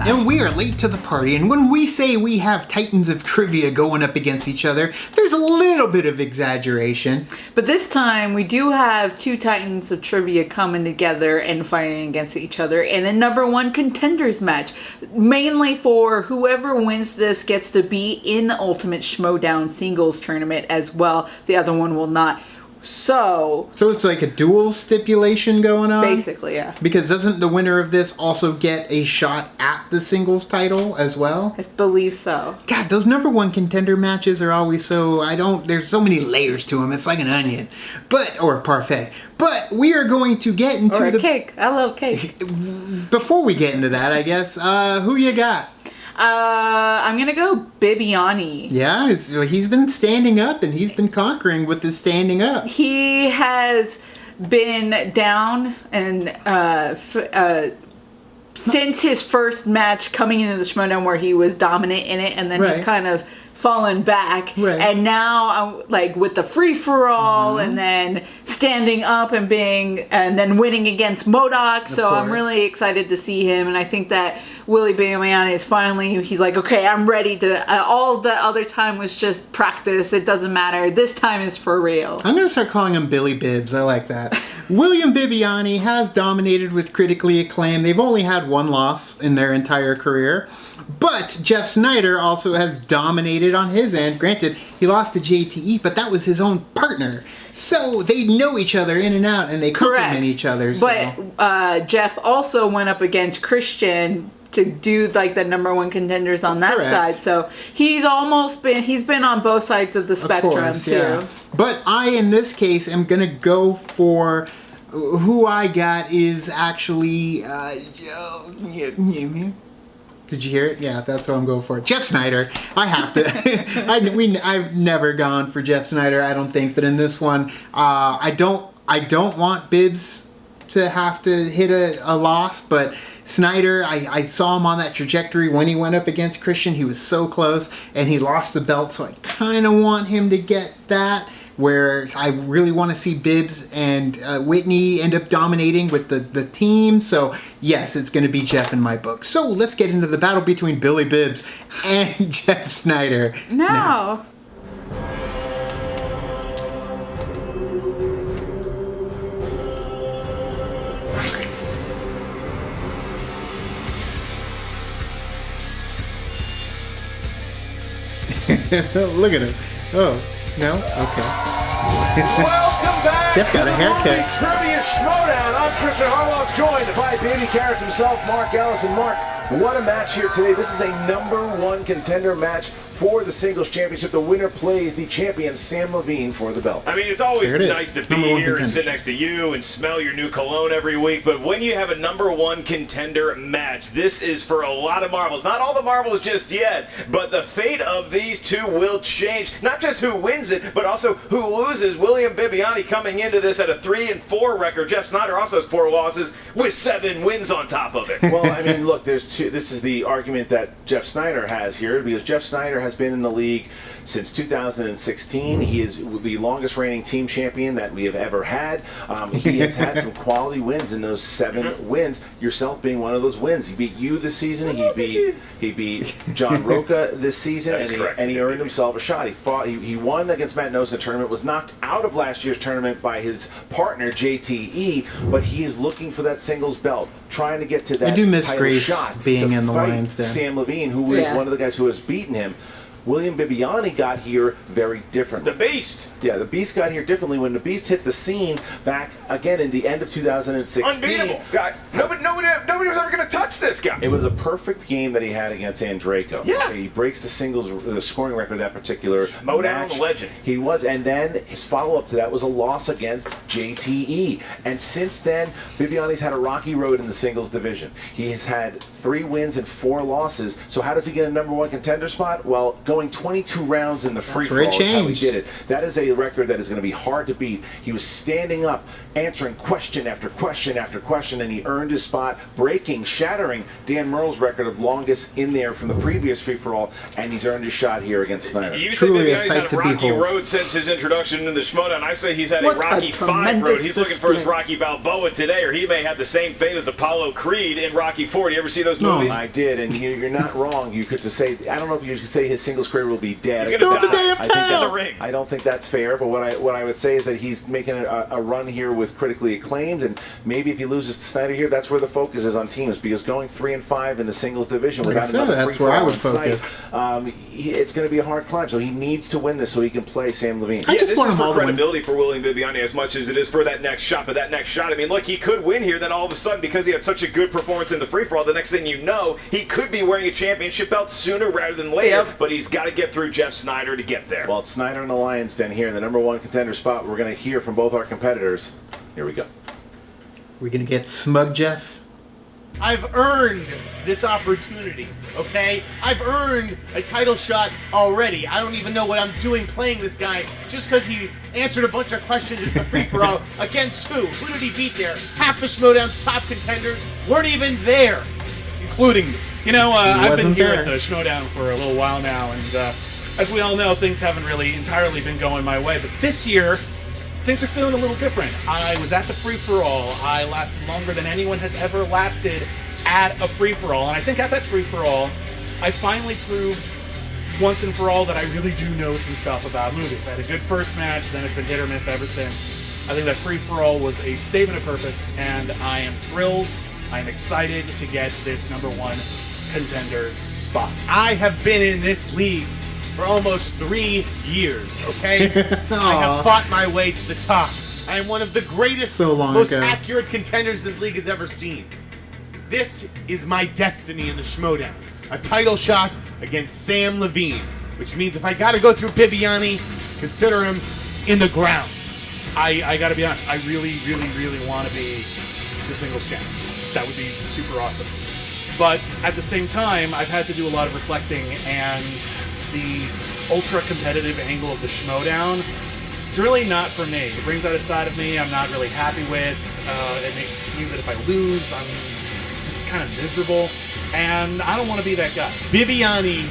And we are late to the party, and when we say we have titans of trivia going up against each other, there's a little bit of exaggeration. But this time, we do have two titans of trivia coming together and fighting against each other in the #1 contenders match. Mainly for whoever wins this gets to be in the Ultimate Schmoedown singles tournament as well. The other one will not. So it's like a dual stipulation going on? Basically, yeah. Because doesn't the winner of this also get a shot at the singles title as well? I believe so. God, those #1 contender matches are always there's so many layers to them. It's like an onion. Or parfait. But we are going to get into cake. I love cake. Before we get into that, I guess, who you got? I'm going to go Bibbiani. Yeah, he's been standing up and he's been conquering with his standing up. He has been down and since his first match coming into the Schmoedown where he was dominant in it, and then he's kind of fallen back, and now with the free-for-all, and then standing up and then winning against Modok. So I'm really excited to see him, and I think that Willie Bibbiani is he's like, okay, I'm ready to, all the other time was just practice, it doesn't matter, this time is for real. I'm going to start calling him Billy Bibbs, I like that. William Bibbiani has dominated with critically acclaim. They've only had one loss in their entire career. But Jeff Sneider also has dominated on his end. Granted, he lost to JTE, but that was his own partner. So they know each other in and out, and they compliment each other. So. But Jeff also went up against Christian to do the #1 contenders on that side. So he's been on both sides of the spectrum too. Yeah. But I, in this case, am going to go for who I got is actually... Did you hear it? Yeah, that's what I'm going for. Jeff Sneider. I have to. I've never gone for Jeff Sneider, I don't think. But in this one, I don't want Bibbs to have to hit a loss. But Sneider, I saw him on that trajectory when he went up against Christian. He was so close, and he lost the belt. So I kind of want him to get that. Where I really want to see Bibbs and Whitney end up dominating with the team. So, yes, it's going to be Jeff in my book. So, let's get into the battle between Billy Bibbs and Jeff Sneider. No. Look at him. Oh. No? Okay. Welcome back Jeff got a haircut. Trivia Schmoedown. I'm Christian Harloff, joined by Baby Carrots himself, Mark Ellis. And Mark, what a match here today. This is a #1 contender match for the singles championship. The winner plays the champion, Sam Levine, for the belt. I mean, it's always nice to be here and sit next to you and smell your new cologne every week, but when you have a #1 contender match, this is for a lot of marbles. Not all the marbles just yet, but the fate of these two will change. Not just who wins it, but also who loses. William Bibbiani coming into this at a 3-4 record. Jeff Sneider also has 4 losses with 7 wins on top of it. Well, I mean, look, this is the argument that Jeff Sneider has here, because Jeff Sneider has been in the league since 2016. He is the longest reigning team champion that we have ever had. He has had some quality wins in those 7 wins, yourself being one of those wins. He beat you this season. He beat John Roca this season, and he earned himself a shot. He won against Matt Nosa in the tournament, was knocked out of last year's tournament by his partner JTE, but he is looking for that singles belt, trying to get to that title shot being in the lines there. Sam Levine, who is one of the guys who has beaten him. William Bibbiani got here very differently. The Beast! Yeah, the Beast got here differently when the Beast hit the scene back again in the end of 2016. Unbeatable! Guy. Nobody was ever going to touch this guy. It was a perfect game that he had against Andreyko. Yeah. He breaks the singles scoring record of that particular Schmoedown legend. He was, and then his follow-up to that was a loss against JTE. And since then, Bibbiani's had a rocky road in the singles division. He has had 3 wins and 4 losses. So how does he get a #1 contender spot? Well, going 22 rounds in the free-for-all is how he did it. That is a record that is going to be hard to beat. He was standing up, answering question after question after question, and he earned his spot, shattering Dan Merle's record of longest in there from the previous free-for-all, and he's earned his shot here against Sneider. You say Bibbiani's had a rocky road since his introduction into the Schmoedown. I say he's had a Rocky 5 road. He's looking for his Rocky Balboa today, or he may have the same fate as Apollo Creed in Rocky 4. Do you ever see those movies? I did, and you're not wrong. You could just say, I don't know if you could say his singles career will be dead. He's going to die. I don't think that's fair, but what I would say is that he's making a run here with critically acclaimed, and maybe if he loses to Sneider here, that's where the focus is on teams, because going 3-5 in the singles division without another free that's where I would in sight, focus. It's going to be a hard climb, so he needs to win this so he can play Sam Levine. I just want this him is all for to win. credibility for William Bibbiani as much as it is for that next shot. But that next shot, I mean, look, he could win here. Then all of a sudden, because he had such a good performance in the free-for-all, the next thing you know, he could be wearing a championship belt sooner rather than later. Yep. But he's got to get through Jeff Sneider to get there. Well, it's Sneider and the Lions Den here in the #1 contender spot. We're going to hear from both our competitors. Here we go. We're going to get Smug Jeff. I've earned this opportunity, okay? I've earned a title shot already. I don't even know what I'm doing playing this guy just because he answered a bunch of questions at the free-for-all. Against who? Who did he beat there? Half the Schmoedown's top contenders weren't even there, including me. You know, I've been here there. at the Schmoedown for a little while now, and as we all know, things haven't really entirely been going my way. But this year, things are feeling a little different. I was at the free-for-all. I lasted longer than anyone has ever lasted at a free-for-all. And I think at that free-for-all, I finally proved once and for all that I really do know some stuff about movies. I had a good first match, then it's been hit or miss ever since. I think that free-for-all was a statement of purpose, and I am thrilled. I am excited to get this #1 contender spot. I have been in this league for almost 3 years, okay? I have fought my way to the top. I am one of the greatest, So long most ago. accurate contenders this league has ever seen. This is my destiny in the Schmoedown. A title shot against Sam Levine, which means if I gotta go through Bibbiani, consider him in the ground. I gotta be honest, I really, really, really want to be the singles champion. That would be super awesome. But at the same time, I've had to do a lot of reflecting, and the ultra-competitive angle of the Schmoedown, it's really not for me. It brings out a side of me I'm not really happy with. It means that if I lose, I'm just kind of miserable, and I don't want to be that guy. Bibbiani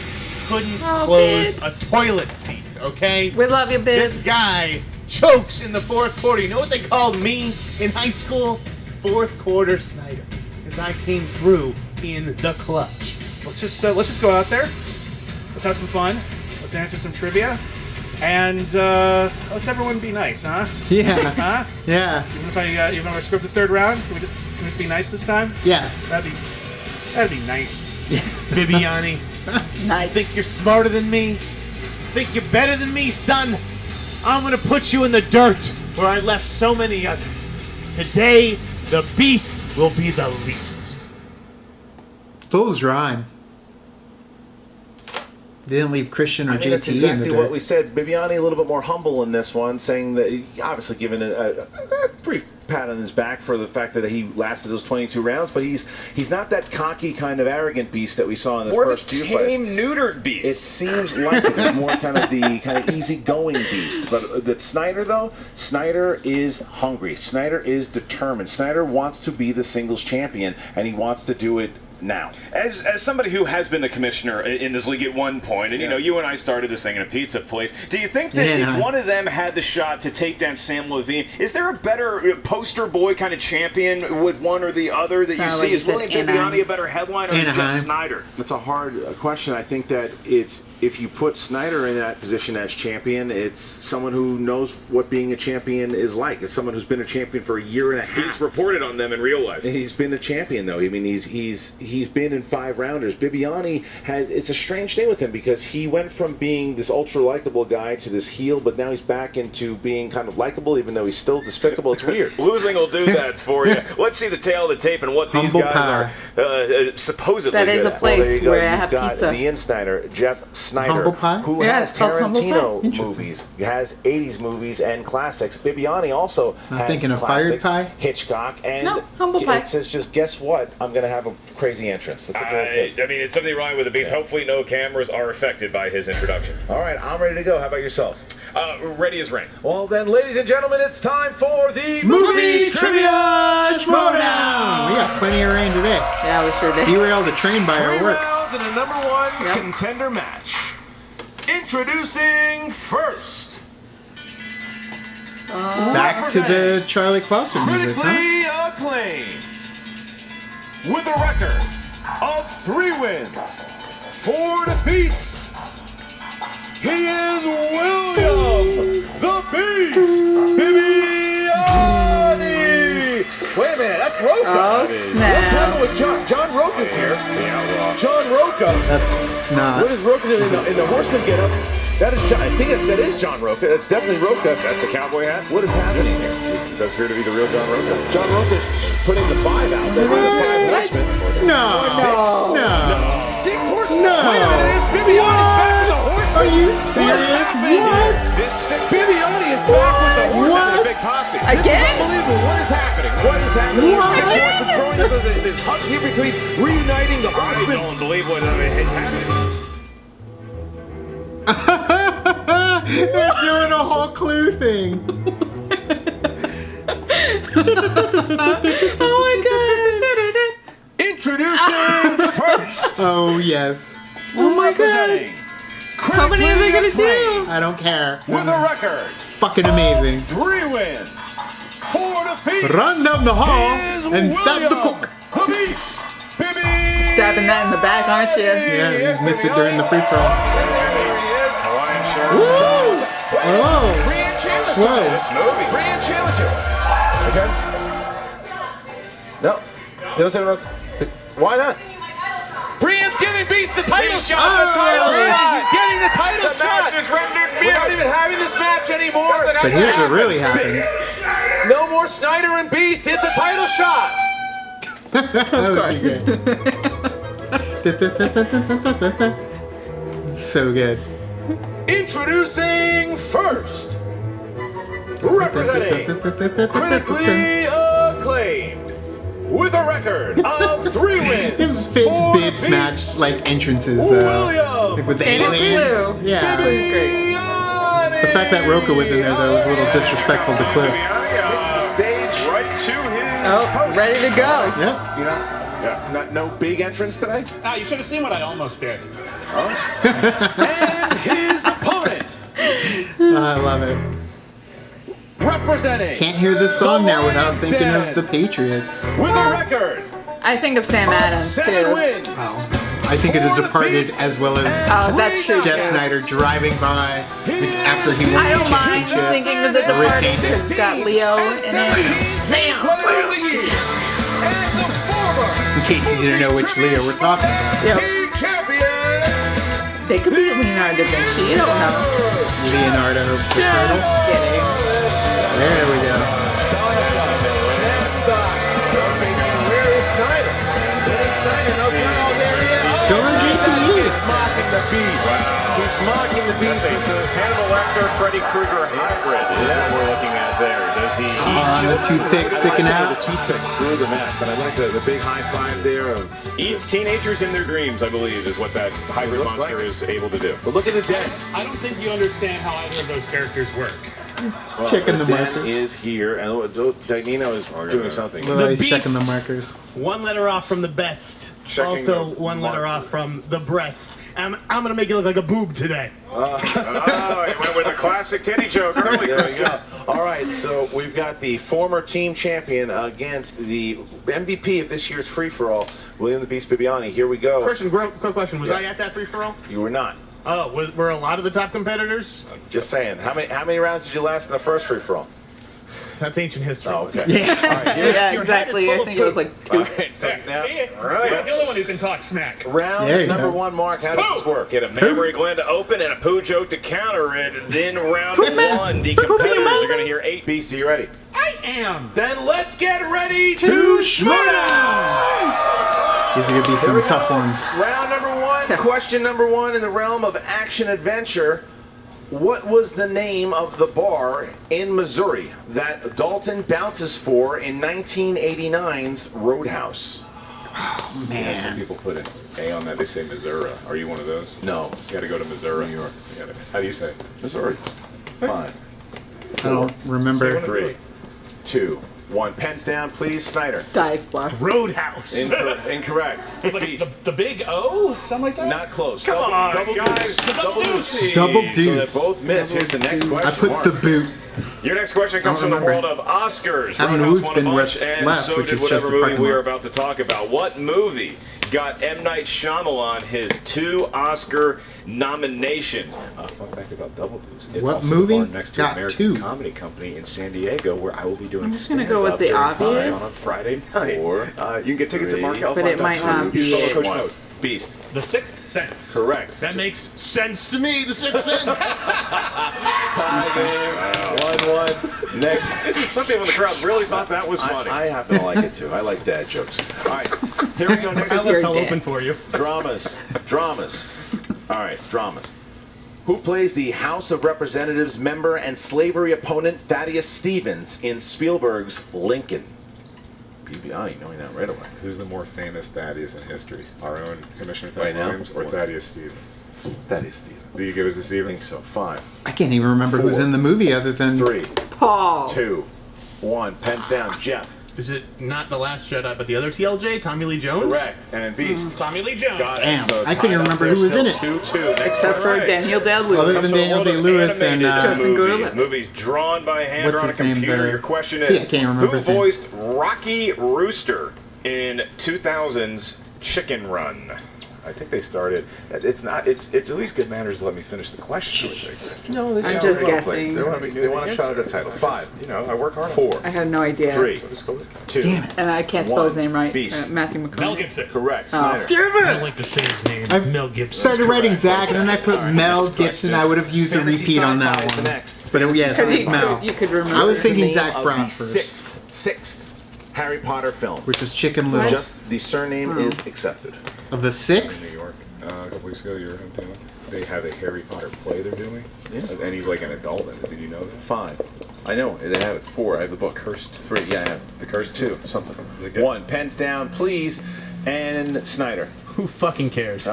couldn't close a toilet seat, okay? We love you, Biz. This guy chokes in the fourth quarter. You know what they called me in high school? Fourth quarter Sneider. Because I came through in the clutch. Let's just go out there. Let's have some fun. Let's answer some trivia, and let's everyone be nice, huh? Yeah. Huh? Yeah. Even if I script the third round, can we just be nice this time? Yes. That'd be nice. Bibbiani, Nice. think you're smarter than me? Think you're better than me, son? I'm gonna put you in the dirt where I left so many others. Today, the beast will be the least. Those rhyme. They didn't leave Christian or I mean, that's JT in exactly the what dirt. we said. Bibbiani a little bit more humble in this one, saying that obviously given a brief pat on his back for the fact that he lasted those 22 rounds, but he's not that cocky kind of arrogant beast that we saw in the first few More the tame, fights. neutered beast. It seems like it is more kind of the easygoing beast. But the Sneider, though, Sneider is hungry. Sneider is determined. Sneider wants to be the singles champion, and he wants to do it now. As somebody who has been the commissioner in this league at one point, and you know, you and I started this thing in a pizza place, do you think that if one of them had the shot to take down Sam Levine, is there a better poster boy kind of champion with one or the other that you see? Is William Bibbiani a better headliner than Jeff Sneider? That's a hard question. I think that if you put Sneider in that position as champion, it's someone who knows what being a champion is like. It's someone who's been a champion for a year and a half. He's reported on them in real life. He's been a champion, though. I mean, he's been in 5 rounders. Bibbiani it's a strange thing with him because he went from being this ultra likable guy to this heel, but now he's back into being kind of likable, even though he's still despicable. It's weird. Losing will do that for you. Let's see the tail of the tape and what these guys are supposedly That is good a at. place There you go. where I You've have got pizza. the Insider, Jeff Sneider, Humble pie? who Yeah, has it's called Humble Pie. Tarantino Interesting. movies. He has 80s movies and classics. Bibbiani also I'm has thinking of Fired classics, Pie? Hitchcock, and No, Humble Pie. it says just guess what? I'm going to have a crazy entrance. That's what it says. I mean, it's something wrong with the beast. Hopefully no cameras are affected by his introduction. All right, I'm ready to go. How about yourself? Ready as rain. Well, then, ladies and gentlemen, it's time for the Movie Trivia Schmoedown! We got plenty of rain today. Yeah, we sure did. Derailed the train by 3 our work. rounds in a #1 contender match. Introducing first, Back to the Charlie Clausen music, huh? critically acclaimed, with a record of 3 wins, 4 defeats. He is William the Beast Bibbiani. Wait a minute, that's Roca. Oh, snap. What's happening with John? John Roca's here. John Roca. That's not. What is Roca doing in the horseman getup? That is John. I think that is John Roca. That's definitely Roca. That's a cowboy hat. What is happening here? It does appear to be the real John Roca. John Roca's putting the 5 out there. The 5 horsemen. No. 6 horsemen. No. Wait a minute, it's Bibbiani back with the horsemen. Are you serious? What? Bibbiani is back with the horsemen. What? The big posse. This Again? is unbelievable. What is happening? What is happening? What? 6 horsemen throwing up. There's hugs here between reuniting the I horsemen. don't believe what is happening. They're doing a whole Clue thing. Oh my Introducing first. Oh yes. Oh my god. Representing How many are they gonna do? I don't care. This with is a record fucking amazing. 3 wins, 4 defeats. Run down the hall is and stab the William cook. The Beast Bibbiani. Stabbing that in the back, aren't you? Yeah, you missed it during the free throw. Hawaiian shirt. Woo! Oh. Brian Chandler's Whoa. coming. This movie. Brian Chandler's here. Okay. No. They don't say no. Why not? Brian's giving Beast the title shot. got the title shot. He's getting the title The shot. match is rendered We're not mute. even having this match anymore. But here's what really happened. No more Sneider and Beast. It's a title shot. That would be good. So good. Introducing first, representing critically acclaimed with a record of 3 wins. This fits 4 Bibbs defeats. match like entrances though. William Like with the And aliens. Clue. Yeah. Clue's great. Bibbiani. The fact that Roca was in there though was a little disrespectful to Clue. The stage right to his Oh, post. ready to go. Yep. You know, no big entrance today. Ah, you should have seen what I almost did. And his opponent, I love it. representing Can't hear this song now without Lion's thinking Den. of the Patriots. with a record I think of Sam Adams 7 too. wins. I think of The 4 Departed defeats, as well as Oh, that's true. Jeff too. Snyder driving by after he won I the don't mind championship. thinking of The Departed because it's got Leo in it. Damn. Player of the Year. And the former In case you didn't know which Leo we're talking about. Yep. team champion. They could be Leonardo da Vinci. You don't know. Leonardo the Just Turtle. kidding. There we go. Where is Sneider? Where's Sneider? No, it's not all there yet. Still on GTE. He's mocking the Beast. He's mocking the Beast with the Hannibal Lecter, Freddy Krueger hybrid is what we're looking at there. Does he? The toothpick sticking the out. toothpick through the mask, but I like the big high five there of. Eats teenagers in their dreams, I believe, is what that hybrid looks monster like is able to do. But look at the den. I don't think you understand how either of those characters work. Checking the den markers. is here, and Dagnino is doing something. Well, he's Beast. checking the markers. One letter off from the best. Checking Also, the one letter mark. off from the breast. I'm gonna make it look like a boob today. Oh, he went with a classic titty joke early. There you go. All right, so we've got the former team champion against the MVP of this year's free-for-all, William the Beast Bibbiani. Here we go. Christian, quick question. Was I at that free-for-all? You were not. Oh, were a lot of the top competitors? Just saying. How many rounds did you last in the first free-for-all? That's ancient history. Oh, okay. Yeah, Your exactly. head is I full think of it was like 2. All right, so now, See it? Right. You're the only one who can talk smack. round There you number go. 1, Mark. How does this work? Get a memory gland to open and a poo joke to counter it. Then round 1, the competitors are going to hear 8. Beast, are you ready? I am. Then let's get ready to Schmoedown! These are gonna be some tough ones. Round number 1, question number 1 in the realm of action adventure. What was the name of the bar in Missouri that Dalton bounces for in 1989's Roadhouse? Some people put an A on that. They say Missouri. Are you one of those? No. You got to go to Missouri. New York. How do you say it? Missouri. 5, I don't remember. 3, 2, 1. Pens down, please. Snyder. Dive bar. Roadhouse. Incorrect. It's like Beast. the big O? Something like that? Not close. Come on, double guys. deuce. Double deuce. Double So deuce. they both miss. Here's the next question. I put Mark. the boot. Your next question comes from don't the world remember. of Oscars. Haven't Roadhouse Woods won a been bunch, what's and left, so which did is whatever just the movie parking we lot. are about to talk about. What movie got M. Night Shyamalan his 2 Oscar nominations. Fun fact about Double Deuce. It's What also movie the bar next to got American 2? Comedy Company in San Diego, where I will be doing I'm just gonna stand-up go with the during obvious. Con on a Friday night. 4, You can get tickets at three, Markel's. But it might not be it. Coach Mode. Beast. The Sixth Sense. Correct. That makes sense to me. The Sixth Sense. tie game. 1-1. Next. Some people in the crowd really thought that was funny. I happen to like it too. I like dad jokes. All right, here we go. Next. I left your dad. open for you. Dramas. All right, dramas. Who plays the House of Representatives member and slavery opponent Thaddeus Stevens in Spielberg's Lincoln? Bibbiani, knowing that right away. Who's the more famous Thaddeus in history? Our own Commissioner Right now? Williams or Thaddeus Stevens? Thaddeus Stevens. Do you give it to I Stevens? think so. 5, I can't even remember who's 4, in the movie other than 3, Paul. 2, 1. Pens down. Jeff. Is it not The Last Jedi, but the other TLJ, Tommy Lee Jones? Correct. And Beast. Tommy Lee Jones. Got it. Damn, So I couldn't tied up remember there who was in it. still 2-2. Next Except one. for Right. Daniel Day-Lewis. Other Comes than to the Daniel world of Day-Lewis and animated Justin movie. Gurley. Movies drawn by hand What's or on a his name, computer. the- Your question is, See, I can't remember who his name. voiced Rocky Rooster in 2000's Chicken Run? I think they started. It's not. It's at least good manners to let me finish the question. I would think. No, they I'm should just real guessing. quick. They want a shot at the title. 5, You know, I work hard. 4, I have no idea. 3, So just go with it. 2. Damn it. And I can't spell his name right. Beast. Matthew Mel McConaughey. Gibson. Correct. Oh. Snyder. Damn I it! like to say his name. I Mel Gibson. started writing correct. Zach, and then I put All right, Mel next Gibson. question. I would have used a Fantasy repeat on sci-fi that is the one. next. But yes, Fantasy it was you Mel. could, you could remember. I was the thinking name. Zach Of Braff the first, sixth Harry Potter film. which was Chicken Little. Just the surname is accepted. Of the New 6th? York, a couple weeks ago, your hometown. They have a Harry Potter play they're doing, Yeah. and he's like an adult in it. Did you know that? 5. I know. They have it. 4. I have the book. Cursed. 3. Yeah, I have. The Cursed 2. Something. Is it good? 1. Pens down, please. And Snyder. Who fucking cares?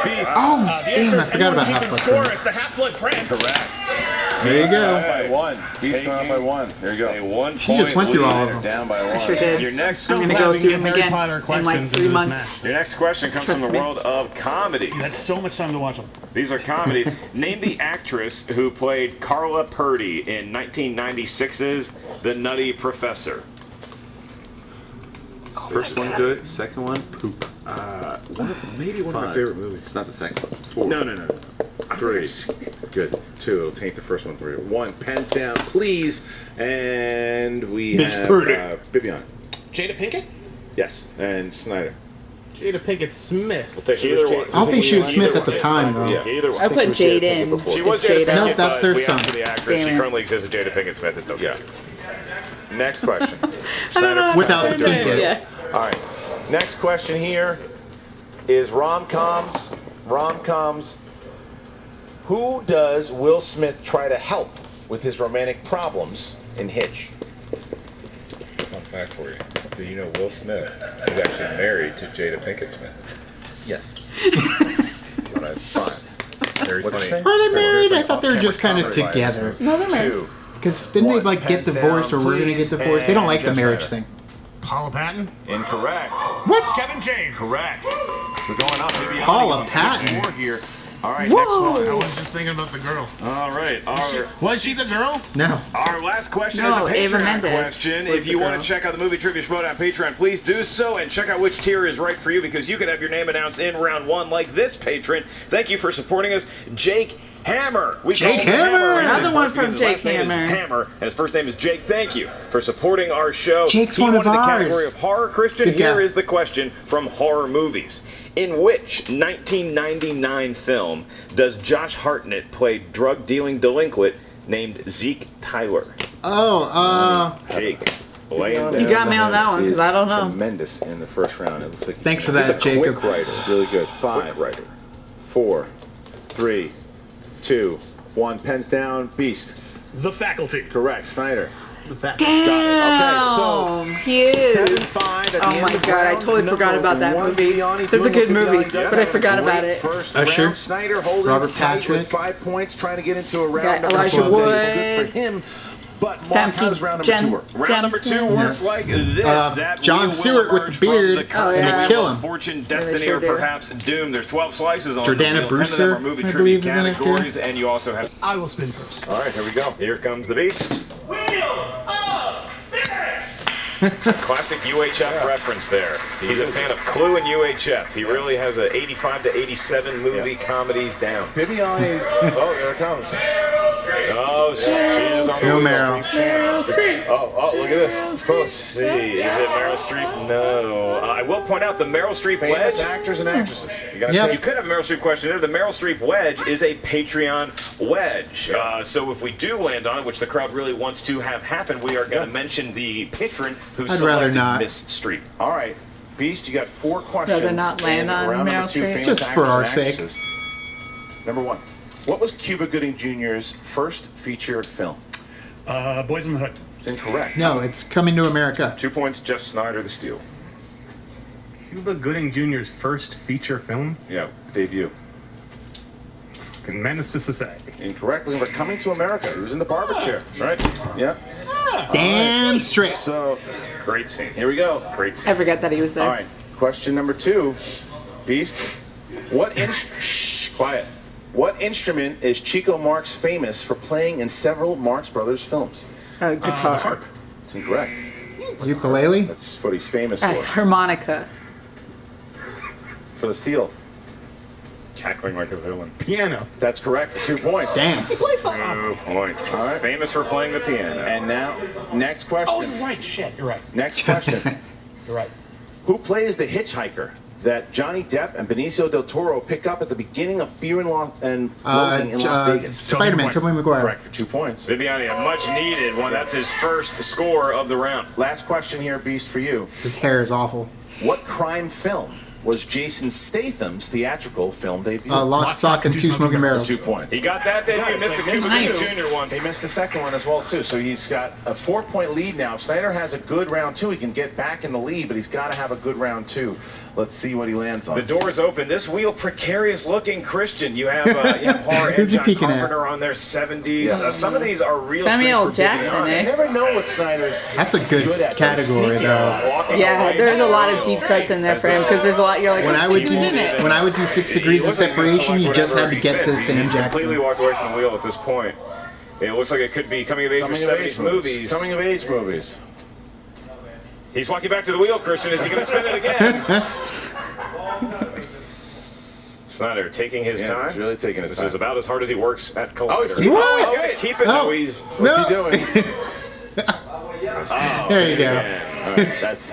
Beast. Oh, damn, I forgot about Keeping Half-Blood score. Prince. It's the Half-Blood Prince. Correct. There you go. By 1. Beast Taking going up by 1. There you A go. 1 She just went through all of Snyder them. down by 1. I sure did. Your next, I'm gonna glad go we through can them get Harry again Potter in like questions 3 into this months. match. your next question comes Trust from the me. world of comedy. You had so much time to watch them. These are comedies. Name the actress who played Carla Purdy in 1996's The Nutty Professor. First one good. Second one poop. Maybe one of my 5. favorite movies. Not the second one. 4. No. 3. Good. 2. It'll taint the first one for you. 1. Pens down, please. And we Miss have Purdy. Bibbiani. Jada Pinkett? Yes. And Snyder. Jada Pinkett Smith. We'll take Either either one. I don't think she was Smith at the time, though. Yeah. Either one. I put she was Jada Jade in. Pinkett before. She was It's Jada Jada. Pinkett, Nope, that's but her we son. asked for the actress. Damn She it. currently exists as Jada Pinkett Smith. It's okay. Yeah. Next question. Without the Yeah. Pinkett. Yeah. All right. Next question here is rom-coms. Rom-coms. Who does Will Smith try to help with his romantic problems in Hitch? Fun fact for you. Do you know Will Smith is actually married to Jada Pinkett Smith? Yes. 5. Very What'd you funny. say? Are they married? I thought they were just kind of together. No, they're married. 2. Because didn't they like get Pens divorced or down, we're gonna get please, divorced? They don't and like the Jeff marriage Snyder. thing. Paula Patton. Incorrect. What? Kevin James. Correct. We're going up. Maybe Paula Patton. 6-4 here. All right, Whoa. next one. I was just thinking about the girl. All right. Was she the girl? No. Our last question No, is a Ava Patreon Mendes question. was If the you want girl. to check out the Movie Trivia Schmoedown on Patreon, please do so and check out which tier is right for you because you could have your name announced in round 1 like this patron. Thank you for supporting us, Jake Hammer. We Jake call him Hammer! in his Another one part because from his last Jake name is Hammer. Hammer and his first name is Jake. Thank you for supporting our show. Jake's he one won of in the ours. category of horror. Christian, Good guy. here is the question from horror movies. In which 1999 film does Josh Hartnett play drug-dealing delinquent named Zeke Tyler? Oh, Jake, laying You down. got me on that one because I don't know. Tremendous in the first round. It looks like Thanks for he's that, a Jacob. Quick writer. Really good. 5. writer. 4. 3. 2. 1. Pens down. Beast. The Faculty. Correct. Snyder. Damn. Okay, so he is. 7-5 at the Oh end my of god, I round totally forgot number about that 1. movie. Bibbiani That's a doing good what movie, Bibbiani does. but I forgot Great about it. First Usher. round. Snyder holding Robert tight Patrick. with 5 points, trying to get into a round Got number Elijah 2. Wood. That is good for him. But Mark, Sam how does round number 2 work? Round number 2 works like this. That John wheel will Stewart with the emerge from beard, the curtain and they wheel kill of him. Fortune, they destiny, sure or do. perhaps doom. There's 12 slices on Jordana the wheel. 10 of them Brewster, are movie I trivia believe, is in it, too. categories, and you also have. I will spin first. All right, here we go. Here comes the beast. Wheel of Ferris. Classic UHF reference there. He's a fan of Clue and UHF. He really has a 85 to 87 movie comedies down. Bibbiani's. Oh, there it comes. Oh, she is on the No wheel. Meryl. Oh, look at this. It's close. Let's see, is it Meryl Streep? No. I will point out the Meryl Streep Famous wedge. actors and actresses. You gotta Yep. You could have a Meryl Streep question there. The Meryl Streep wedge is a Patreon wedge. So if we do land on it, which the crowd really wants to have happen, we are going to mention the patron who I'd rather selected not. Miss Streep. All right, Beast, you got 4 questions. Rather not land in on round Meryl number 2, Streep? famous Just for actors our and sake. actresses. Number 1. What was Cuba Gooding Jr.'s first feature film? Boys in the Hood. It's incorrect. No, it's Coming to America. 2 points, Jeff Sneider, the steal. Cuba Gooding Jr.'s first feature film, Yeah, debut. Menace to Society. Incorrect. We're Coming to America. He was in the barber chair. That's right. Yeah. Damn straight. So, Great scene. here we go. Great scene. I forgot that he was there. All right. Question number 2. Beast. Quiet. What instrument is Chico Marx famous for playing in several Marx Brothers films? Guitar. Harp. It's incorrect. Ukulele? That's what he's famous for. Harmonica. For the steal. Cackling like a villain. Piano. That's correct for 2 points. Damn. 2 points. All right. Famous for playing the piano. And now, next question. Oh, you're right. Shit, you're right. Next question. You're right. Who plays the hitchhiker that Johnny Depp and Benicio del Toro pick up at the beginning of Fear and Loathing in Las Vegas? Spider-Man, Tobey Maguire. Correct for 2 points. Bibbiani, a much needed one. That's his first score of the round. Last question here, Beast, for you. His hair is awful. What crime film was Jason Statham's theatrical film debut? Lock, Stock, and Two Smoking Barrels. 2 points. He got that, then he missed the Cuba Gooding Jr. one. He missed the second one as well, too. So he's got a 4-point lead now. If Sneider has a good round 2, he can get back in the lead, but he's got to have a good round 2. Let's see what he lands on. The door's open. This wheel, precarious looking Christian. You have Horror and Who's he John peeking at? Carpenter on their 70s. Yeah. Some of these are real Samuel straight for Jackson, Bibbiani. You never know what Sneider's That's a good at. category, Sneaky though. Walking Yeah, away. there's a lot of deep cuts in there for him because there's a lot you're like, When I oh, would he do was in it. when I would do 6 Degrees of Looks like he's gonna Separation, you select just had whatever to get to he's Sam He's completely Jackson. walked away from the wheel at this point. It looks like it could be coming of age for 70s movies. Coming of age movies. He's walking back to the wheel, Christian. Is he going to spin it again? Sneider taking his Yeah, time. he's really taking his This time. is about as hard as he works at Contender. Oh, he's keeping Whoa. it. He's going to keep it, Oh. though. He's... What's he doing? There you go. All right, that's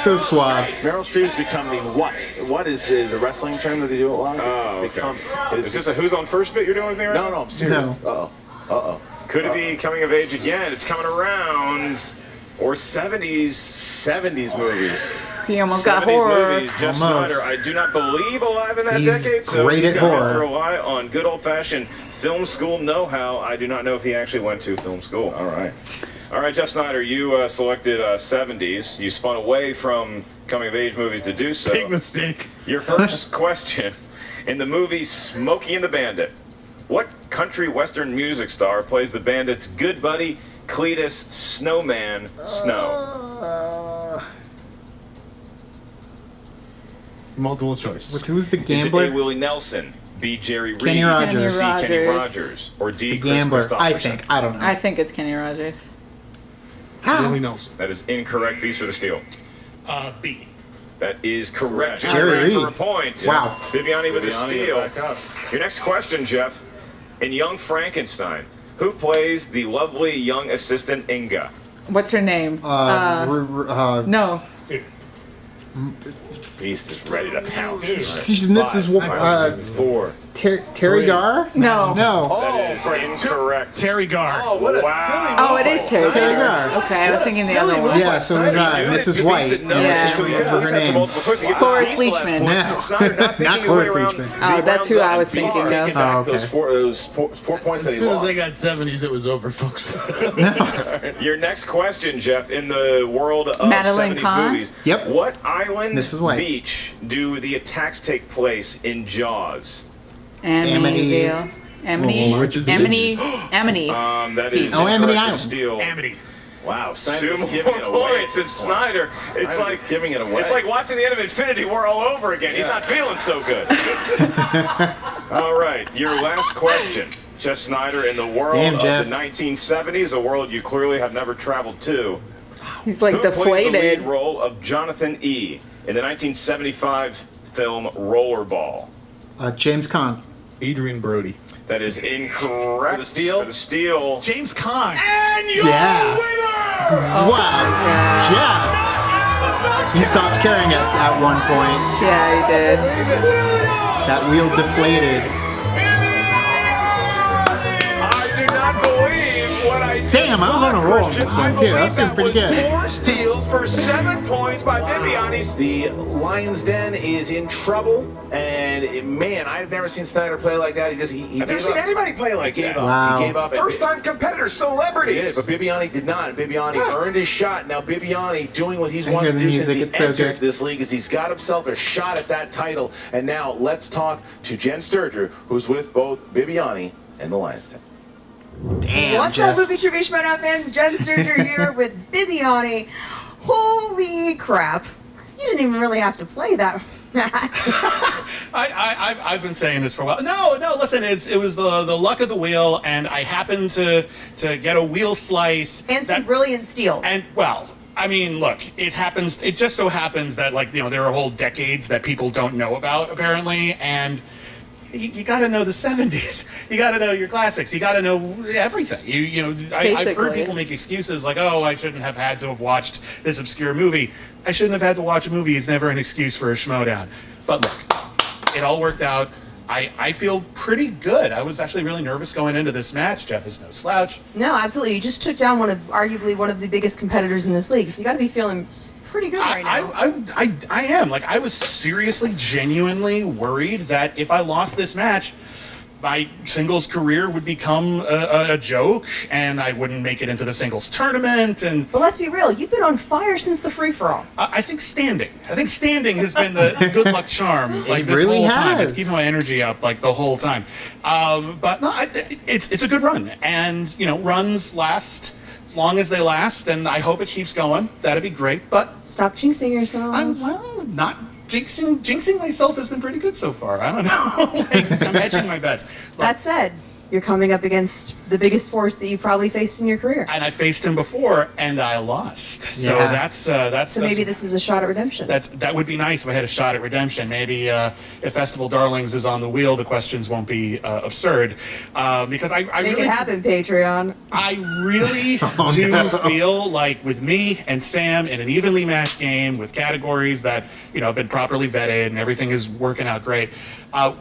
So suave. Meryl Streep's become the what? What is a wrestling term that they do a lot? Oh, It's okay. it Is is this a who's on first bit you're doing with me right no, now? no, I'm serious. No. Uh-oh. Could it be coming of age again? It's coming around. Or 70s. 70s movies. He almost got 70s horror. movies. Jeff Almost. Snyder, I do not believe alive in that He's decade. So great he's at gonna have horror. to rely on good old-fashioned film school know-how. I do not know if he actually went to film school. All right. All right, Jeff Snyder, you selected 70s. You spun away from coming-of-age movies to do so. Big mistake. Your first question. In the movie Smokey and the Bandit, what country western music star plays the bandit's good buddy, Cletus Snowman Snow? Multiple choice. Who's the Is it gambler? A. Willie Nelson, B. Jerry Reed, Kenny Rogers. C. Kenny Rogers. Rogers, or D. The Chris gambler. I Christopherson? think. I don't know. I think it's Kenny Rogers. Willie Nelson. That is incorrect. B's for the steal. B. That is correct. Jerry For a Reed. point. Wow. Bibbiani with a Bibbiani steal. back up. Your next question, Jeff. In Young Frankenstein, who plays the lovely young assistant Inga? What's her name? No. Beast is ready to pounce. this is what. 4. Terry Garr? No. No. That is incorrect. Terry Garr. Oh, what a Oh, it is Terry. Terry Garr. Okay, I was thinking the other one. Yeah, so was I. Mrs. White. And I Yeah. can't remember her name. Cloris Leachman. No. Not Cloris Leachman. Oh, that's who I was thinking of. Taking back Oh, okay. those four points that As he soon as lost. I got 70s, it was over, folks. Your next question, Jeff, in the world of Madeline 70s Kahn? movies. Yep. What island Mrs. White. beach do the attacks take place in Jaws? Amityville. Amity. Oh, which is Amity. Amity. That is Oh, Amity incorrect. Island. Steal. Amity. Wow, Two Snyder's more giving it away. points. It's Snyder. It's like Snyder's giving it away. It's like watching the end of Infinity War all over again. He's not feeling so good. All right, your last question. Jeff Snyder, in the world Damn, of Jeff. the 1970s, a world you clearly have never traveled to, He's like Who plays the deflated. lead role of Jonathan E. in the 1975 film Rollerball? James Caan. Adrian Brody. That is incorrect. For the steal? For the steal. James Caan. And your Yeah. winner! Wow, Jeff. He stopped carrying it at one point. Yeah, he did. That wheel deflated. I do not believe what I just Damn, I was saw, on a roll on Christian. this one, I too. believe That seemed pretty was good. 4 steals for 7 points by Bibbiani. The Lions Den is in trouble, and man, I've never seen Sneider play like that. He I've never seen anybody play like gave that. up. Wow. He gave up. First-time competitors, He celebrities. did, but Bibbiani did not. Bibbiani earned his shot. Now Bibbiani doing what he's I wanted hear to the do since music, he it's so entered good. this league is he's got himself a shot at that title. And now let's talk to Jen Sturger, who's with both Bibbiani and the Lions Den. Damn, What's Jeff. up, Movie Trivia Schmoedown fans? Jen Sturger here with Bibbiani. Holy crap. You didn't even really have to play that match. I've been saying this for a while. No, listen, it was the luck of the wheel, and I happened to get a wheel slice. And some brilliant steals. And, well, I mean, look, it happens, it just so happens that, like, there are whole decades that people don't know about, apparently, and you got to know the 70s. You got to know your classics. You got to know everything. I've heard Basically. people make excuses like, oh, I shouldn't have had to have watched this obscure movie. I shouldn't have had to watch a movie. It's never an excuse for a Schmoedown. But look, it all worked out. I feel pretty good. I was actually really nervous going into this match. Jeff is no slouch. No, absolutely. You just took down arguably one of the biggest competitors in this league, so you got to be feeling pretty good right now. I am. Like, I was seriously, genuinely worried that if I lost this match, my singles career would become a joke, and I wouldn't make it into the singles tournament. And But let's be real, you've been on fire since the free-for-all. I think standing has been the good luck charm, like, this really whole time. has. It's keeping my energy up, like, the whole time. But no, it's a good run, and runs last as long as they last, and I hope it keeps going. That'd be great. But Stop jinxing yourself. I'm not jinxing myself has been pretty good so far. I don't know. Like, I'm hedging my bets. That said, you're coming up against the biggest force that you probably faced in your career. And I faced him before, and I lost. So Yeah. that's Maybe this is a shot at redemption. that would be nice if I had a shot at redemption. Maybe if Festival Darlings is on the wheel, the questions won't be absurd. Because I Make really it happen, Patreon. I really feel like with me and Sam in an evenly matched game with categories that have been properly vetted and everything is working out great,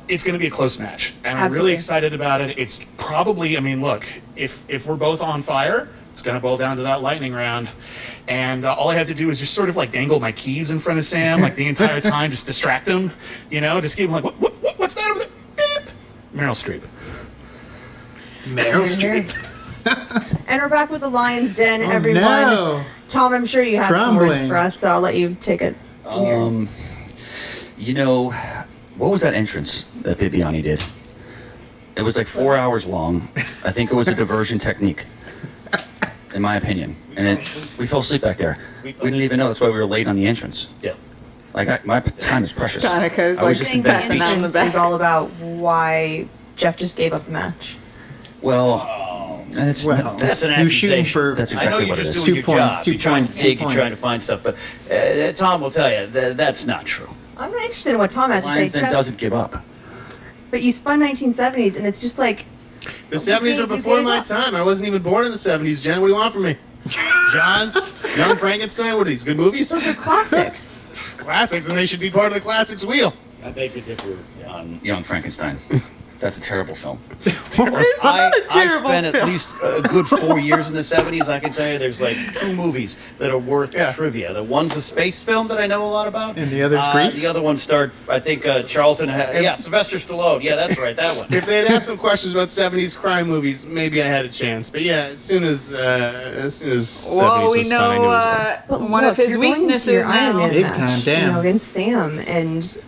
it's going to be a close match, and I'm Absolutely. really excited about it. It's probably, I mean, look, if we're both on fire, it's going to boil down to that lightning round, and all I have to do is just sort of like dangle my keys in front of Sam like the entire time, just distract him, just keep him like, what's that over there? Beep. Meryl Streep. Meryl Streep. And we're back with the Lion's Den, everyone. No. Tom, I'm sure you have some words Crumbling. for us, so I'll let you take it from here. What was that entrance that Bibbiani did? It was like 4 hours long. I think it was a diversion technique, in my opinion. And we fell asleep back there. We didn't even know. That's why we were late on the entrance. Yeah. Like, my time is precious. Chonica's I was like just I think in the bed patting on the entrance back. is all about why Jeff just gave up the match. Well, that's an You're shooting accusation. for That's I know exactly you're what it just is. doing 2 your points, job. 2 You're trying points, to dig, 2 you're trying to points. find stuff, but Tom will tell you that's not true. I'm not interested in what Tom has to Lions say, Den Jeff. doesn't give up. But you spun 1970s, and it's just like, The 70s are You before gave my up. time. I wasn't even born in the 70s. Jen, what do you want from me? Jaws, Young Frankenstein, what are these, good movies? those are classics. Classics, and they should be part of the classics wheel. I beg to differ on Young Frankenstein. That's a terrible film. It's not a I terrible spent film. at least a good 4 years in the 70s. I can tell you there's like 2 movies that are worth Yeah. trivia. The one's a space film that I know a lot about. And the other's Grease? The other one starred, I think, Charlton. Sylvester Stallone. Yeah, that's right, that one. If they had asked some questions about 70s crime movies, maybe I had a chance. But yeah, as soon as 70s Well, we was fun, I knew it was know But one of look, his you're going into weaknesses your Iron now. Man Big match, time, damn. against Sam and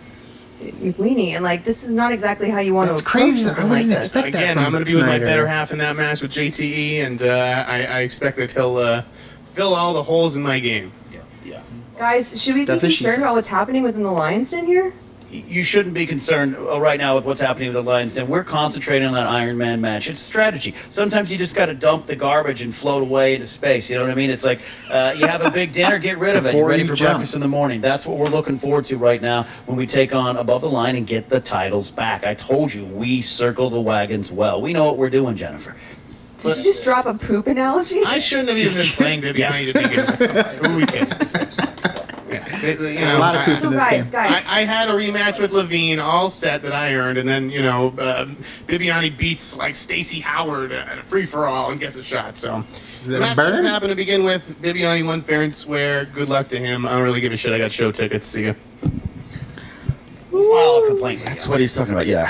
McWeenie, and like this is not exactly how you want That's to approach crazy. something I like wouldn't this. expect that. Again, from I'm going to be with my Sneider. better half in that match with JTE, and I expect that he'll fill all the holes in my game. Yeah. Guys, should we be That's what she concerned said. about what's happening within the Lions Den here? you shouldn't be concerned right now with what's happening with the Lions. And we're concentrating on that Iron Man match. It's strategy. Sometimes you just got to dump the garbage and float away into space. You know what I mean? It's like you have a big dinner, get rid of it. You're ready for breakfast in the morning. That's what we're looking forward to right now when we take on Above the Line and get the titles back. I told you, we circle the wagons well. We know what we're doing, Jennifer. Did you just drop a poop analogy? I shouldn't have even been playing Bibbiani to begin with. Who cares? A lot of poop in this game. Guys. I had a rematch with Levine, all set that I earned, and then Bibbiani beats like Stacey Howard at a free for all and gets a shot. So that that a burn? shouldn't happen to begin with. Bibbiani won fair and square. Good luck to him. I don't really give a shit. I got show tickets. See ya. We'll file a complaint. That's what he's talking about. Yeah.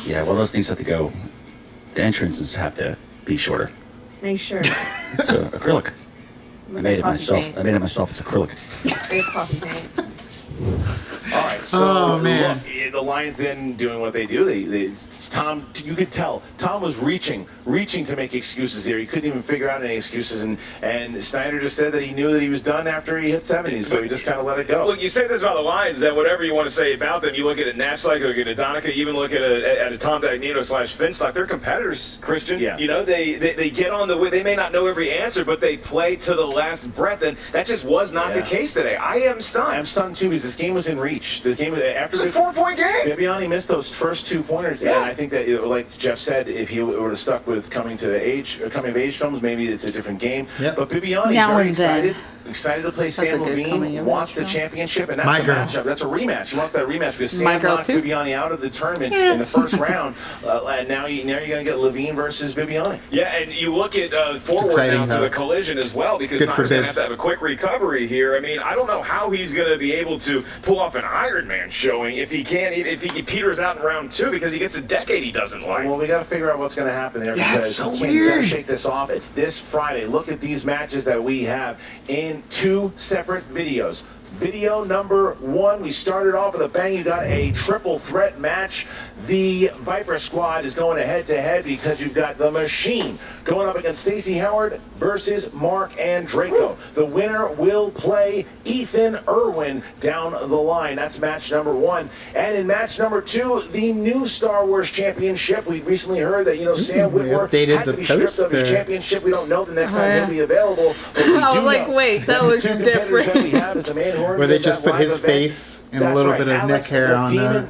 Yeah. Well, those things have to go. The entrances have to be shorter. Nice shirt. It's acrylic. I made it myself. It's acrylic. It's coffee paint. All right, so man. look, the Lions then doing what they do. Tom, you could tell Tom was reaching to make excuses here. He couldn't even figure out any excuses, and Sneider just said that he knew that he was done after he hit 70s, so he just kind of let it go. Look, you say this about the Lions, then whatever you want to say about them, you look at a Knapsack, look at a Donica, even look at a Tom Dagnino / Finstock. They're competitors, Christian. Yeah. You know, they get on the way. They may not know every answer, but they play to the last breath, and that just was not the case today. I am stunned. I'm stunned too because this game was in reach. The game after It's a 4-point game. Bibbiani missed those first 2 pointers, and I think that, like Jeff said, if he would have stuck with coming of age films, maybe it's a different game. Yep. But Bibbiani Now very and then. excited to play Sam a good coming Levine, of wants age the film. championship, and that's My a girl. matchup. That's a rematch. He wants that rematch because My Sam girl knocked too. Bibbiani out of the tournament in the first round, and now you're going to get Levine versus Bibbiani. Yeah, and you look at forward exciting, now to though. the collision as well, because Good for Snyder's going to have Bibbs. to have a quick recovery here. I mean, I don't know how he's going to be able to pull off an Iron Man showing if he peters out in round 2, because he gets a decade he doesn't like. Well, we got to figure out what's going to happen there Yeah, because it's so he can't weird. shake this off. It's this Friday. Look at these matches that we have in 2 separate videos. Video number 1, we started off with a bang. You got a triple threat match. The Viper Squad is going head-to-head because you've got the Machine going up against Stacey Howard versus Mark Andreyko. The winner will play Ethan Irwin down the line. That's match number 1. And in match number 2, the new Star Wars Championship. We recently heard that, Sam we Whitworth updated had to the be stripped of his poster. championship. We don't know the next time he'll be available. But we I do was like, know wait, that looks the 2 competitors different. that we have is the man who Where they just put his event. face and a That's little right. bit of neck Alex, hair on Damon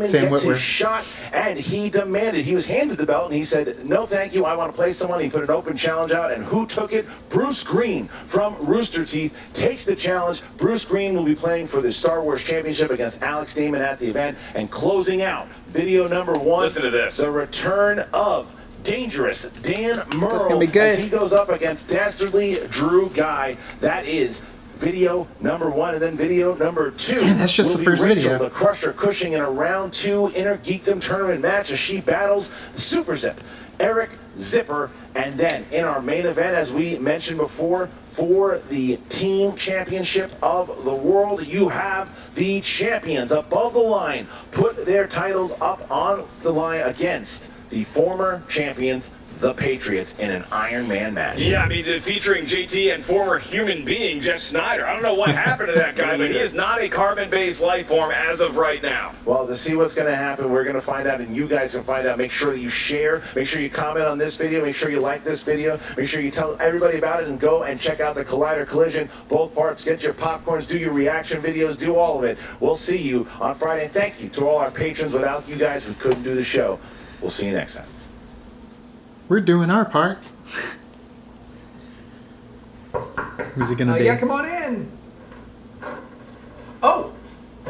Sam gets Whitworth. his shot, and he demanded. He was handed the belt, and he said, "No, thank you. I want to play someone." He put an open challenge out, and who took it? Bruce Green from Rooster Teeth takes the challenge. Bruce Green will be playing for the Star Wars Championship against Alex Damon at the event, and closing out video number 1. Listen to this. The return of Dangerous Dan Murrell gonna be good. as he goes up against Dastardly Drew Guy. That is video number 1, and then video number 2. Man, that's just will the be first Rachel, video. the Crusher Cushing in a round 2 Inner Geekdom tournament match as she battles the Super Zip, Eric Zipper. And then in our main event, as we mentioned before, for the team championship of the world, you have the champions Above the Line put their titles up on the line against the former champions, the Patriots, in an Iron Man match. Yeah, I mean, featuring JT and former human being Jeff Sneider. I don't know what happened to that guy, but he is not a carbon-based life form as of right now. Well, to see what's going to happen, we're going to find out, and you guys can find out. Make sure that you share. Make sure you comment on this video. Make sure you like this video. Make sure you tell everybody about it, and go and check out the Collider Collision. Both parts. Get your popcorns. Do your reaction videos. Do all of it. We'll see you on Friday. And thank you to all our patrons. Without you guys, we couldn't do the show. We'll see you next time. We're doing our part. Who's it gonna be? Yeah, come on in. Oh,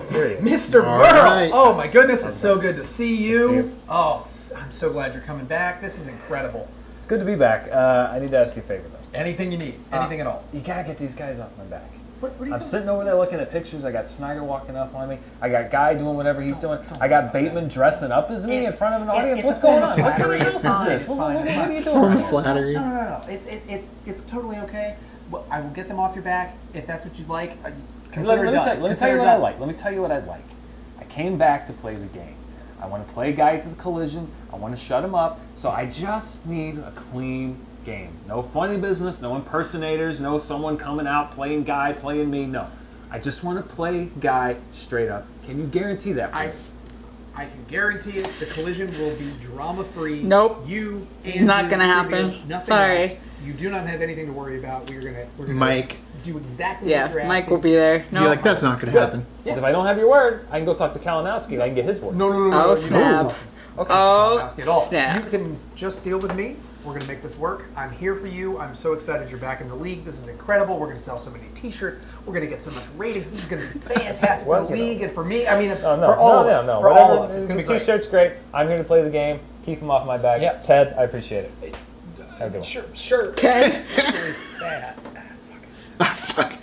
Here he is. Mr. All Burrow. right. Oh my goodness, it's so good to see you. Good to see you. Oh, I'm so glad you're coming back. This is incredible. It's good to be back. I need to ask you a favor, though. Anything you need, anything at all. You gotta get these guys off my back. What are you I'm doing? sitting over there looking at pictures. I got Sneider walking up on me. I got Guy doing whatever he's doing. I got Bateman dressing up as me in front of an audience. It's What's a form going of on? What kind flattery. of It's house is fine. this? It's What fine. are It's you fine. doing? Form right of now? flattery. No. It's totally okay. Well, I will get them off your back if that's what you'd like. Consider it done. Let me tell you what I like. Let me tell you what I'd like. I came back to play the game. I want to play Guy to the collision. I want to shut him up. So I just need a clean game. No funny business, no impersonators, no someone coming out playing Guy, playing me. No. I just want to play Guy straight up Can you guarantee that? I can guarantee it. The collision will be drama-free. Nope. You and not gonna happen. Nothing Sorry. else. You do not have anything to worry about. We're gonna Mike. do exactly what you're asking. Mike will be there. No. You're like, that's not going to happen. Because if I don't have your word, I can go talk to Kalinowski and I can get his word. No. Oh, snap. Okay, Oh, at all. snap. You can just deal with me. We're going to make this work. I'm here for you. I'm so excited you're back in the league. This is incredible. We're going to sell so many t-shirts. We're going to get so much ratings. This is going to be fantastic for the league and for me. I mean, for all of us. For all of us. It's going to be great. T-shirt's great. I'm here to play the game. Keep them off my back. Yep. Ted, I appreciate it. Have a good one. Sure. Ted. Fuck.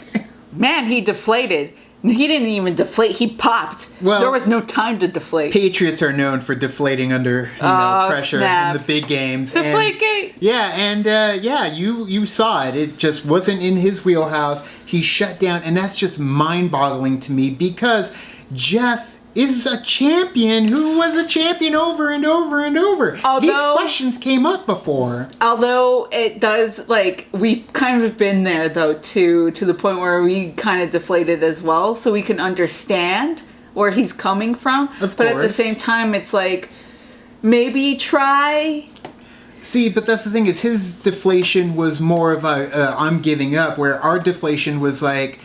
Man, he deflated. He didn't even deflate. He popped. Well, there was no time to deflate. Patriots are known for deflating under pressure snap. in the big games. Deflategate. You saw it. It just wasn't in his wheelhouse. He shut down, and that's just mind-boggling to me because Jeff is a champion who was a champion over and over and over. These questions came up before. Although it does, we've kind of been there, though, to the point where we kind of deflated as well, so we can understand where he's coming from. Of but course. at the same time, it's like, maybe try. See, but that's the thing is his deflation was more of I'm giving up, where our deflation was like,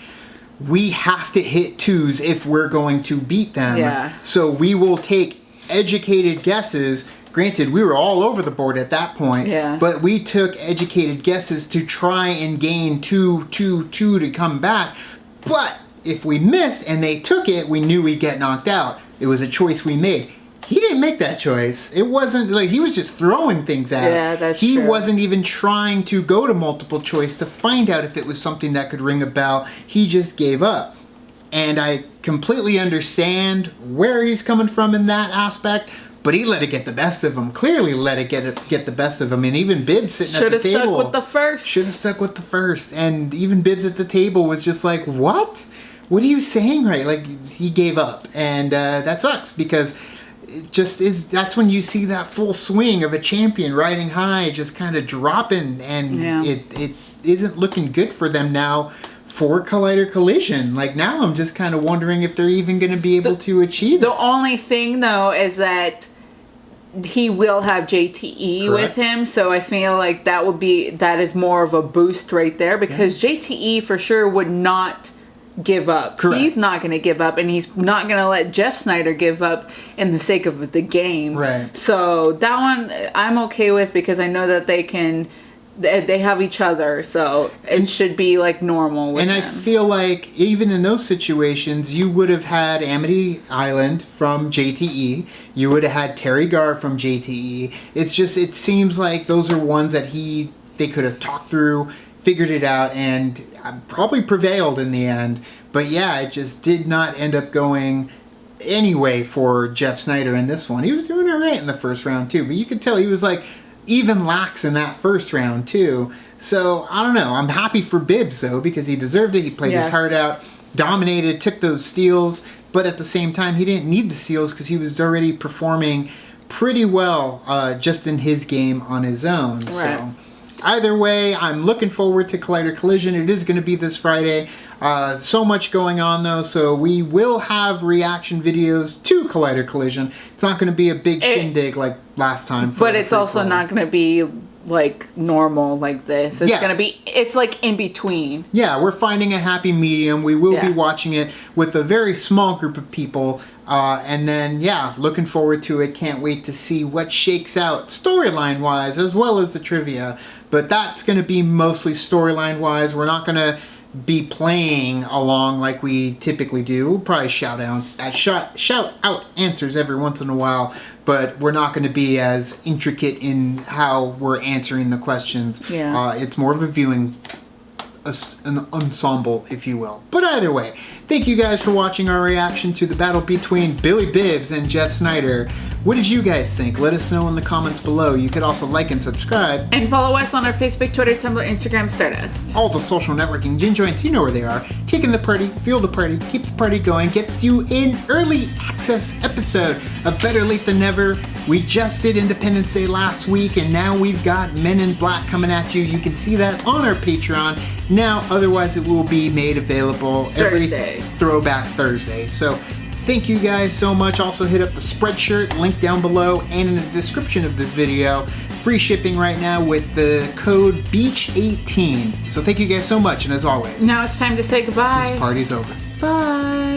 we have to hit twos if we're going to beat them. Yeah. So we will take educated guesses. Granted, we were all over the board at that point. Yeah. But we took educated guesses to try and gain two to come back. But if we missed and they took it, we knew we'd get knocked out. It was a choice we made. He didn't make that choice. It wasn't like he was just throwing things out. Yeah, that's He true. wasn't even trying to go to multiple choice to find out if it was something that could ring a bell. He just gave up. And I completely understand where he's coming from in that aspect, but he let it get the best of him. Clearly let it get the best of him. And even Bibbs sitting at the table. Should have stuck with the first. Should have stuck with the first. And even Bibbs at the table was just like, what? What are you saying, right? Like, he gave up. And that sucks because it just is, that's when you see that full swing of a champion riding high, just kind of dropping, and it isn't looking good for them now for Collider Collision. Like, now I'm just kind of wondering if they're even going to be able to achieve it. The only thing, though, is that he will have JTE with him, so I feel like that is more of a boost right there, because JTE for sure would not give up. Correct. He's not going to give up, and he's not going to let Jeff Sneider give up in the sake of the game. Right. So that one I'm okay with, because I know that they have each other, so it should be like normal with and them. I feel like even in those situations, you would have had Amity Island from JTE. You would have had Terry Garr from JTE. It's just, it seems like those are ones that they could have talked through, figured it out, and probably prevailed in the end. But yeah, it just did not end up going anyway for Jeff Sneider in this one. He was doing all right in the first round too, but you could tell he was like even lax in that first round too. So I don't know. I'm happy for Bibbs though, because he deserved it. He played his heart out, dominated, took those steals, but at the same time he didn't need the steals because he was already performing pretty well just in his game on his own. Right. So either way, I'm looking forward to Collider Collision. It is going to be this Friday. So much going on, though, so we will have reaction videos to Collider Collision. It's not going to be a big shindig like last time. But it's also not going to be like normal like this. It's going to be, it's like in between. Yeah, we're finding a happy medium. We will be watching it with a very small group of people. And then, looking forward to it. Can't wait to see what shakes out storyline-wise as well as the trivia. But that's going to be mostly storyline-wise. We're not going to be playing along like we typically do. We'll probably shout out answers every once in a while, but we're not going to be as intricate in how we're answering the questions. Yeah. It's more of a viewing an ensemble, if you will. But either way, thank you guys for watching our reaction to the battle between Billy Bibbs and Jeff Sneider. What did you guys think? Let us know in the comments below. You could also like and subscribe. And follow us on our Facebook, Twitter, Tumblr, Instagram, Stardust. All the social networking gin joints, you know where they are. Kicking the party, feel the party, keep the party going, gets you an early access episode of Better Late Than Never. We just did Independence Day last week, and now we've got Men in Black coming at you. You can see that on our Patreon. Now, otherwise it will be made available every Thursdays. Throwback Thursday. So Thank you guys so much. Also hit up the Spreadshirt, link down below and in the description of this video. Free shipping right now with the code BEACH18. So thank you guys so much, and as always, now it's time to say goodbye. this party's over. Bye.